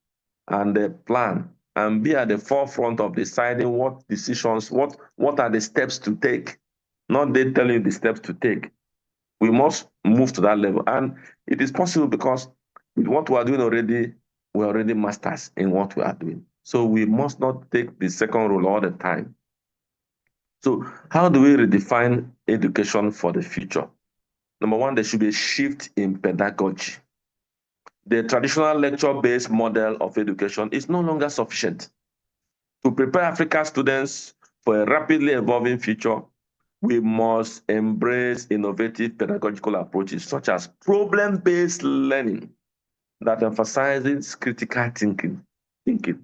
and plan and be at the forefront of deciding what decisions, what are the steps to take, not they telling you the steps to take. We must move to that level. And it is possible because with what we are doing already, we're already masters in what we are doing. So we must not take the second role all the time. So how do we redefine education for the future? Number one, there should be a shift in pedagogy. The traditional lecture-based model of education is no longer sufficient. To prepare African students for a rapidly evolving future, we must embrace innovative pedagogical approaches such as problem-based learning that emphasizes critical thinking.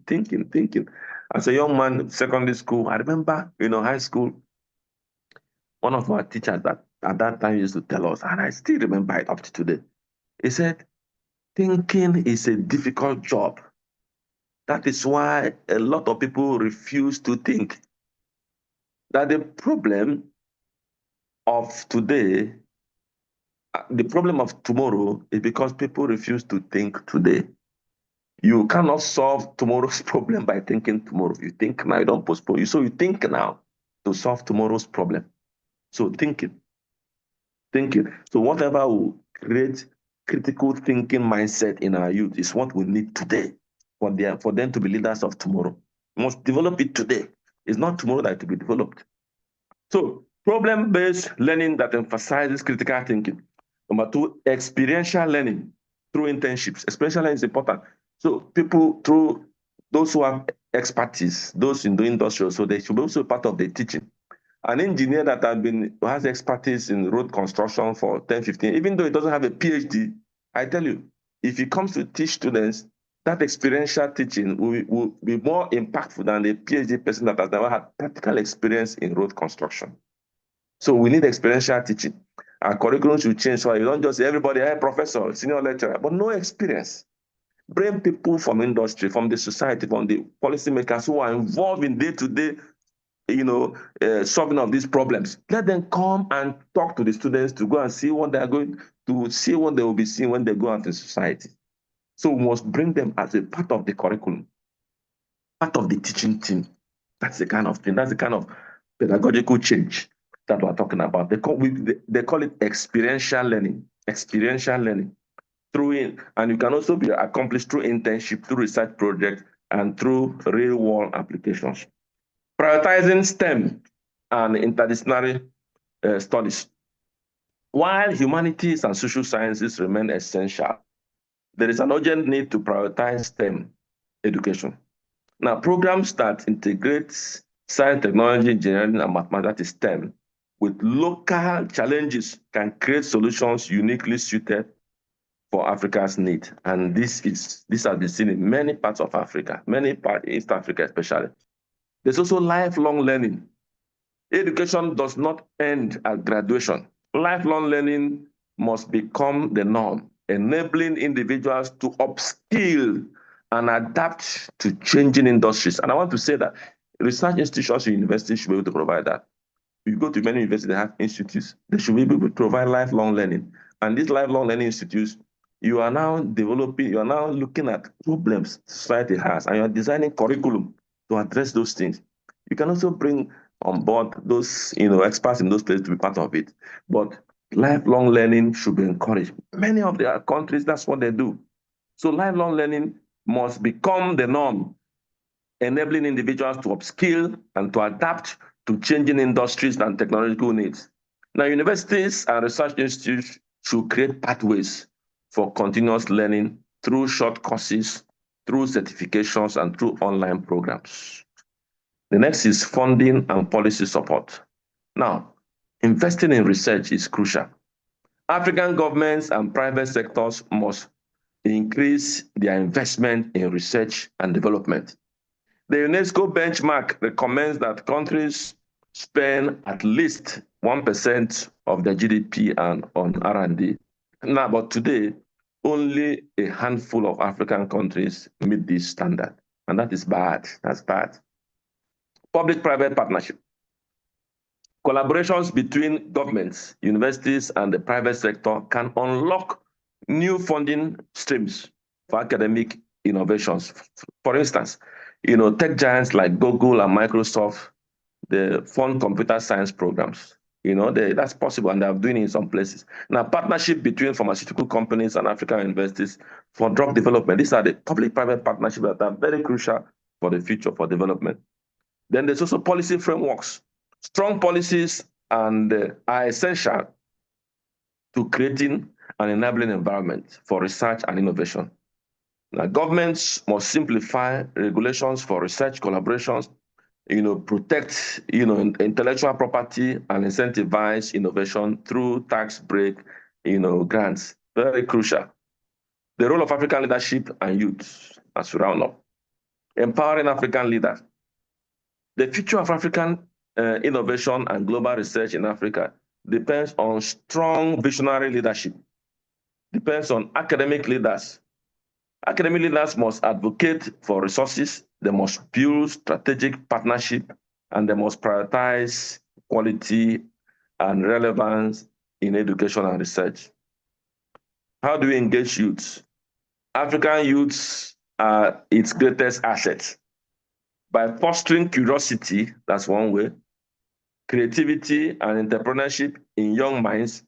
Thinking. As a young man in secondary school, I remember, high school, one of our teachers that at that time used to tell us, and I still remember it up to today. He said, thinking is a difficult job. That is why a lot of people refuse to think. That the problem of today, the problem of tomorrow is because people refuse to think today. You cannot solve tomorrow's problem by thinking tomorrow. You think now, you don't postpone. So you think now to solve tomorrow's problem. So thinking. So whatever will create critical thinking mindset in our youth is what we need today for them to be leaders of tomorrow. We must develop it today. It's not tomorrow that to be developed. So problem-based learning that emphasizes critical thinking. Number two, experiential learning through internships. Experiential learning is important. So people, through those who have expertise, those in the industry, so they should be also part of the teaching. An engineer that has expertise in road construction for 10, 15, even though he doesn't have a PhD, I tell you, if he comes to teach students, that experiential teaching will be more impactful than a PhD person that has never had practical experience in road construction. So we need experiential teaching. Our curriculum should change so you don't just say everybody, hey, professor, senior lecturer, but no experience. Bring people from industry, from the society, from the policymakers who are involved in day-to-day solving of these problems. Let them come and talk to the students to go and see what they are going to see, what they will be seeing when they go out in society. So we must bring them as a part of the curriculum, part of the teaching team. That's the kind of thing. That's the kind of pedagogical change that we're talking about. They call it experiential learning. Experiential learning and you can also be accomplished through internship, through research projects, and through real-world applications. Prioritizing STEM and interdisciplinary studies. While humanities and social sciences remain essential, there is an urgent need to prioritize STEM education. Now, programs that integrate science, technology, engineering, and mathematics, that is STEM, with local challenges can create solutions uniquely suited for Africa's need. And this has been seen in many parts of Africa, East Africa especially. There's also lifelong learning. Education does not end at graduation. Lifelong learning must become the norm, enabling individuals to upskill and adapt to changing industries. And I want to say that research institutions and universities should be able to provide that. You go to many universities that have institutes, they should be able to provide lifelong learning. And these lifelong learning institutes, you are now looking at problems society has, and you are designing curriculum to address those things. You can also bring on board those experts in those places to be part of it. But lifelong learning should be encouraged. Many of their countries, that's what they do. So lifelong learning must become the norm, enabling individuals to upskill and to adapt to changing industries and technological needs. Now, universities and research institutes should create pathways for continuous learning through short courses, through certifications, and through online programs. The next is funding and policy support. Now, investing in research is crucial. African governments and private sectors must increase their investment in research and development. The UNESCO benchmark recommends that countries spend at least 1% of their GDP on R&D. Now, but today, only a handful of African countries meet this standard, and that is bad. That's bad. Public-private partnership. Collaborations between governments, universities, and the private sector can unlock new funding streams for academic innovations. For instance, tech giants like Google and Microsoft, they fund computer science programs. That's possible, and they're doing it in some places. Now, partnership between pharmaceutical companies and African universities for drug development. These are the public-private partnerships that are very crucial for the future for development. Then there's also policy frameworks. Strong policies are essential to creating an enabling environment for research and innovation. Now, governments must simplify regulations for research collaborations, protect, intellectual property and incentivize innovation through tax break, grants. Very crucial. The role of African leadership and youth, as we round up. Empowering African leaders. The future of African innovation and global research in Africa depends on strong visionary leadership, depends on academic leaders. Academic leaders must advocate for resources, they must build strategic partnership, and they must prioritize quality and relevance in education and research. How do we engage youths? African youths are its greatest assets. By fostering curiosity, that's one way, creativity and entrepreneurship in young minds,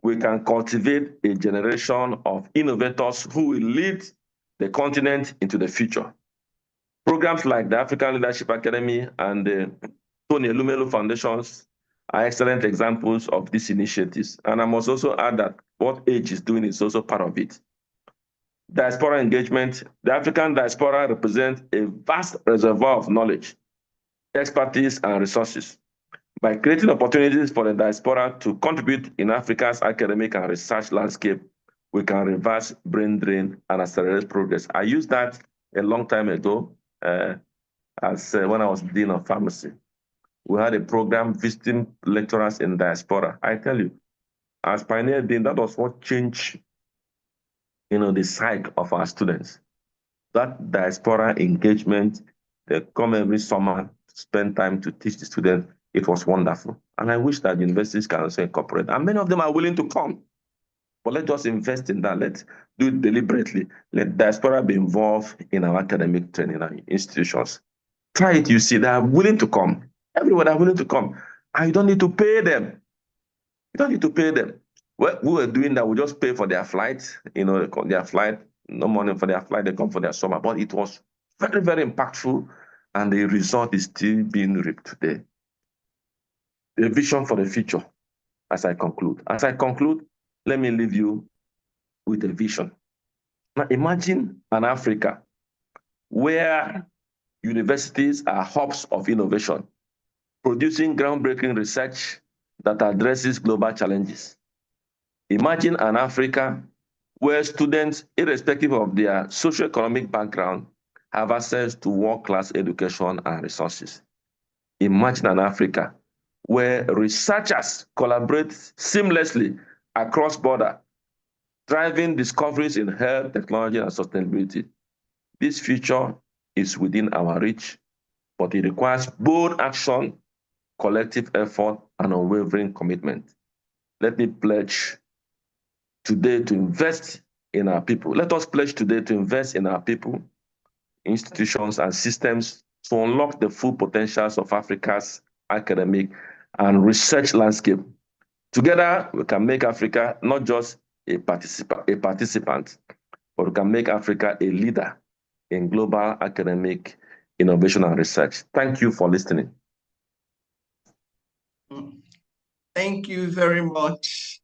we can cultivate a generation of innovators who will lead the continent into the future. Programs like the African Leadership Academy and the Tony Elumelu Foundations are excellent examples of these initiatives. And I must also add that what AGE is doing is also part of it. Diaspora engagement. The African diaspora represents a vast reservoir of knowledge, expertise, and resources. By creating opportunities for the diaspora to contribute in Africa's academic and research landscape, we can reverse brain drain and accelerate progress. I used that a long time ago when I was Dean of Pharmacy. We had a program visiting lecturers in diaspora. I tell you, as Pioneer Dean, that was what changed the psyche of our students. That diaspora engagement, they come every summer, spend time to teach the students. It was wonderful. And I wish that universities can also incorporate. And many of them are willing to come. But let's just invest in that. Let's do it deliberately. Let diaspora be involved in our academic training and institutions. Try it, you see, they are willing to come. Everywhere they are willing to come. And you don't need to pay them. You don't need to pay them. Well, we were doing that, we just pay for their flight, their flight, no money for their flight, they come for their summer. But it was very, very impactful, and the result is still being reaped today. The vision for the future, as I conclude. As I conclude, let me leave you with a vision. Now imagine an Africa where universities are hubs of innovation, producing groundbreaking research that addresses global challenges. Imagine an Africa where students, irrespective of their socioeconomic background, have access to world-class education and resources. Imagine an Africa where researchers collaborate seamlessly across borders, driving discoveries in health, technology, and sustainability. This future is within our reach, but it requires bold action, collective effort, and unwavering commitment. Let me pledge today to invest in our people. Let us pledge today to invest in our people, institutions, and systems to unlock the full potentials of Africa's academic and research landscape. Together, we can make Africa not just a participant, but we can make Africa a leader in global academic innovation and research. Thank you for listening. Thank you very much,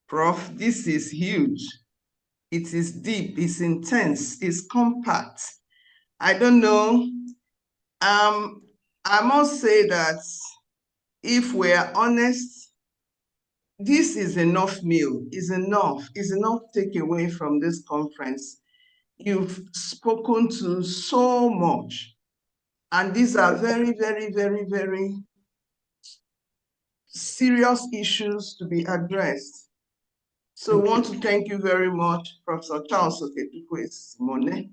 Prof. This is huge. It is deep, it's intense, it's compact. I don't know. I must say that if we're honest, this is enough meal, is enough takeaway from this conference. You've spoken to so much, and these are very, very, very, very serious issues to be addressed. So I want to thank you very much, Professor Charles Okechukwu Esimone.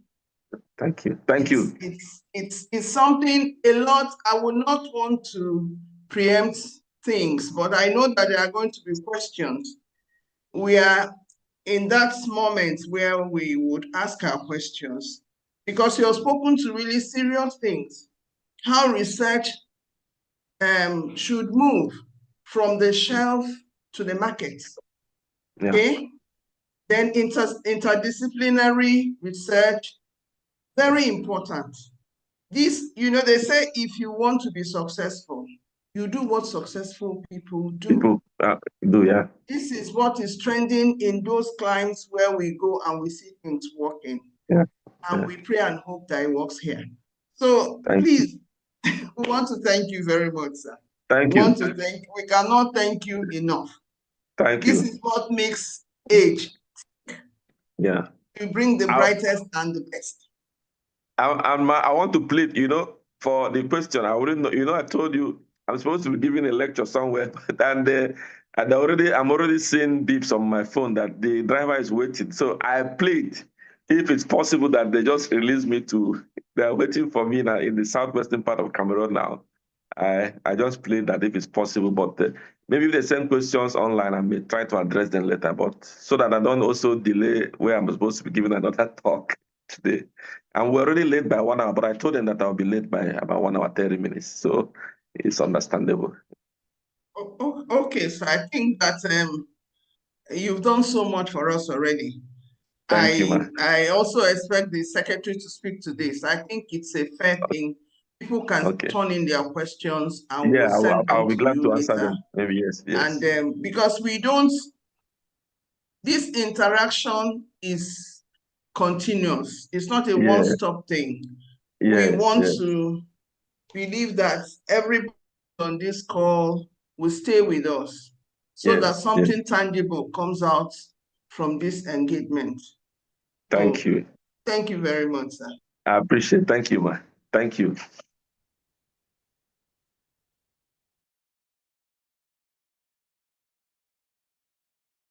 Thank you. Thank you. It's something a lot. I would not want to preempt things, but I know that there are going to be questions. We are in that moment where we would ask our questions, because you have spoken to really serious things, how research should move from the shelf to the market. Yeah. Okay? Then interdisciplinary research, very important. This, they say if you want to be successful, you do what successful people do. People do, yeah. This is what is trending in those climes where we go and we see things working. Yeah. And we pray and hope that it works here. So please, we want to thank you very much, sir. Thank you. We cannot thank you enough. Thank you. This is what makes age. Yeah. You bring the brightest and the best. I want to plead, for the question. I wouldn't know. I told you I'm supposed to be giving a lecture somewhere, and I'm already seeing beeps on my phone that the driver is waiting. So I plead, if it's possible, that they just release me to. They're waiting for me now in the southwestern part of Cameroon now. I just plead that if it's possible, but maybe if they send questions online, I may try to address them later, but so that I don't also delay where I'm supposed to be giving another talk today. And we're already late by 1 hour, but I told them that I'll be late by about 1 hour, 30 minutes. So it's understandable. Okay, so I think that you've done so much for us already. Thank you, ma. I also expect the secretary to speak to this. I think it's a fair thing. People can turn in their questions and we'll send them I'll be glad to answer later. them. Maybe yes. And because this interaction is continuous. It's not a one-stop thing. We want to believe that everybody on this call will stay with us so that something tangible comes out from this engagement. Thank you. Thank you very much, sir. I appreciate it. Thank you, ma. Thank you.